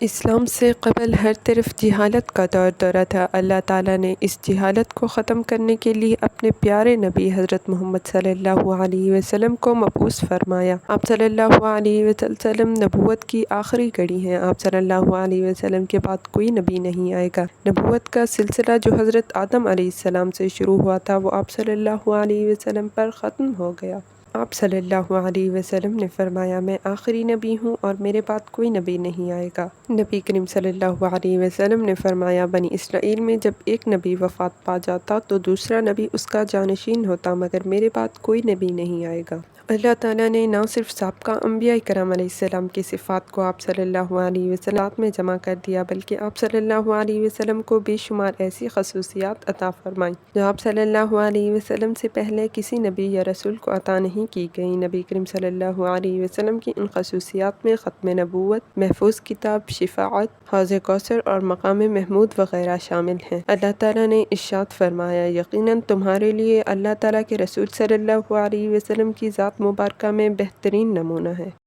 اسلام سے قبل ہر طرف جہالت کا دور دورہ تھا۔ اللہ تعالیٰ نے اس جہالت کو ختم کرنے کے لیے اپنے پیارے نبی حضرت محمد صلی اللہ علیہ وسلم کو مبعوث فرمایا۔ آپ صلی اللہ علیہ وسلم نبوت کی آخری کڑی ہیں۔ آپ صلی اللہ علیہ وسلم کے بعد کوئی نبی نہیں آئے گا۔ نبوت کا سلسلہ جو حضرت آدم علیہ السلام سے شروع ہوا تھا وہ آپ صلی اللہ علیہ وسلم پر ختم ہو گیا۔ آپ صلی اللہ علیہ وسلم نے فرمایا، میں آخری نبی ہوں اور میرے بعد کوئی نبی نہیں آئے گا۔ نبی کریم صلی اللہ علیہ وسلم نے فرمایا، بنی اسرائیل میں جب ایک نبی وفات پا جاتا تو دوسرا نبی اس کا جانشین ہوتا، مگر میرے بعد کوئی نبی نہیں آئے گا۔ اللہ تعالیٰ نے نہ صرف سابقہ انبیاء کرام علیہ السلام کی صفات کو آپ صلی اللہ علیہ وسلم میں جمع کر دیا، بلکہ آپ صلی اللہ علیہ وسلم کو بے شمار ایسی خصوصیات عطا فرمائیں جو آپ صلی اللہ علیہ وسلم سے پہلے کسی نبی یا رسول کو عطا نہیں کی گئیں۔ نبی کریم صلی اللہ علیہ وسلم کی ان خصوصیات میں ختم نبوت، محفوظ کتاب، شفاعت، حوض کوثر اور مقام محمود وغیرہ شامل ہیں۔ اللہ تعالیٰ نے ارشاد فرمایا، یقیناً تمہارے لیے اللہ تعالیٰ کے رسول صلی اللہ علیہ وسلم کی ذات مبارکہ میں بہترین نمونہ ہے۔